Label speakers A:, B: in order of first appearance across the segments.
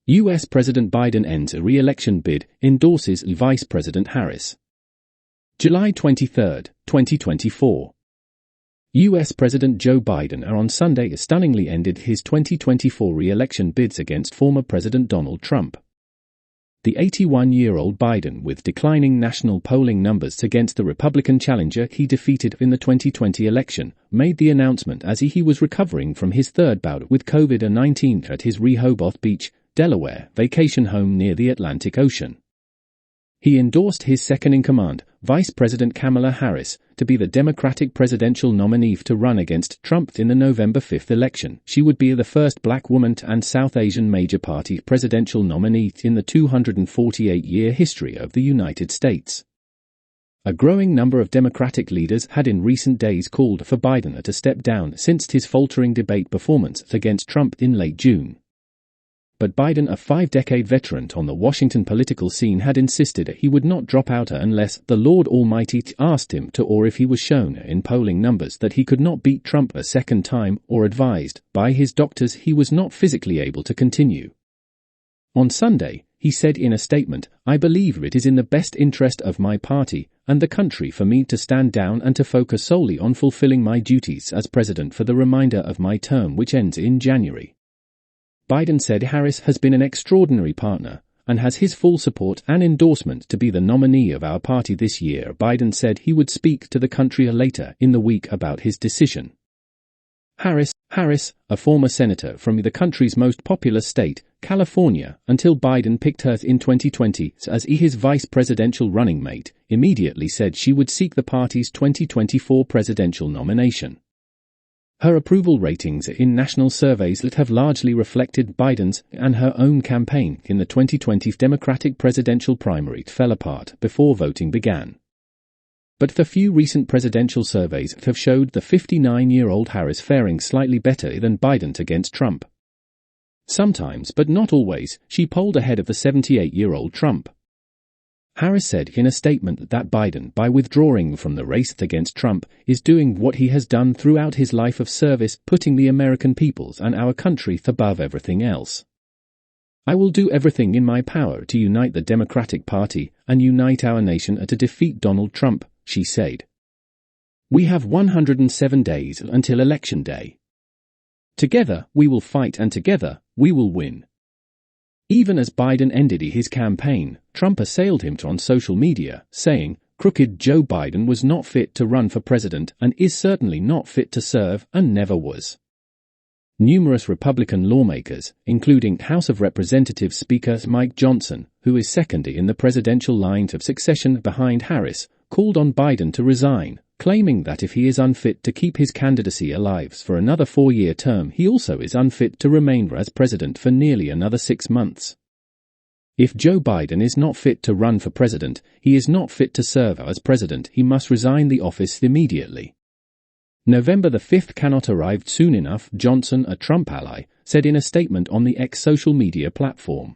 A: U.S. President Biden ends a re-election bid, endorses Vice President Harris. July 23, 2024. U.S. President Joe Biden on Sunday stunningly ended his 2024 re-election bids against former President Donald Trump. The 81-year-old Biden, with declining national polling numbers against the Republican challenger he defeated in the 2020 election, made the announcement as he was recovering from his third bout with COVID-19 at his Rehoboth Beach, Delaware, vacation home near the Atlantic Ocean. He endorsed his second-in-command, Vice President Kamala Harris, to be the Democratic presidential nominee to run against Trump in the November 5 election. She would be the first black woman and South Asian major party presidential nominee in the 248-year history of the United States. A growing number of Democratic leaders had in recent days called for Biden to step down since his faltering debate performance against Trump in late June. But Biden, a 5-decade veteran on the Washington political scene, had insisted he would not drop out unless the Lord Almighty asked him to, or if he was shown in polling numbers that he could not beat Trump a second time, or advised by his doctors he was not physically able to continue. On Sunday, he said in a statement, "I believe it is in the best interest of my party and the country for me to stand down and to focus solely on fulfilling my duties as president for the remainder of my term, which ends in January." Biden said Harris has been an extraordinary partner and has his full support and endorsement to be the nominee of our party this year. Biden said he would speak to the country later in the week about his decision. Harris, a former senator from the country's most populous state, California, until Biden picked her in 2020 as his vice presidential running mate, immediately said she would seek the party's 2024 presidential nomination. Her approval ratings in national surveys that have largely reflected Biden's and her own campaign in the 2020 Democratic presidential primary fell apart before voting began. But the few recent presidential surveys have showed the 59-year-old Harris faring slightly better than Biden against Trump. Sometimes, but not always, she polled ahead of the 78-year-old Trump. Harris said in a statement that Biden, by withdrawing from the race against Trump, is doing what he has done throughout his life of service, putting the American peoples and our country above everything else. "I will do everything in my power to unite the Democratic Party and unite our nation to defeat Donald Trump," she said. "We have 107 days until Election Day. Together we will fight and together we will win." Even as Biden ended his campaign, Trump assailed him on social media, saying, "Crooked Joe Biden was not fit to run for president and is certainly not fit to serve and never was." Numerous Republican lawmakers, including House of Representatives Speaker Mike Johnson, who is second in the presidential line of succession behind Harris, called on Biden to resign, claiming that if he is unfit to keep his candidacy alive for another 4-year term, he also is unfit to remain as president for nearly another 6 months. If Joe Biden is not fit to run for president, he is not fit to serve as president. He must resign the office immediately. November the 5th cannot arrive soon enough, Johnson, a Trump ally, said in a statement on the X social media platform.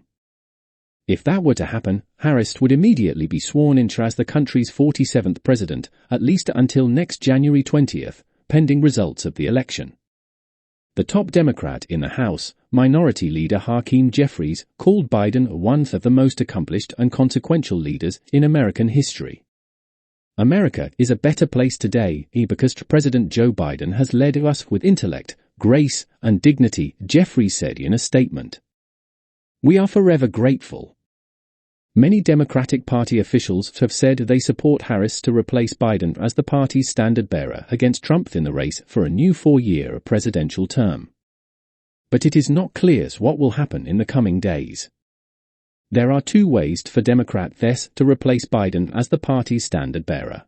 A: If that were to happen, Harris would immediately be sworn in as the country's 47th president, at least until next January 20th, pending results of the election. The top Democrat in the House, Minority Leader Hakeem Jeffries, called Biden one of the most accomplished and consequential leaders in American history. "America is a better place today because President Joe Biden has led us with intellect, grace, and dignity," Jeffries said in a statement. "We are forever grateful." Many Democratic Party officials have said they support Harris to replace Biden as the party's standard-bearer against Trump in the race for a new 4-year presidential term. But it is not clear what will happen in the coming days. There are 2 ways for Democrats to replace Biden as the party's standard-bearer.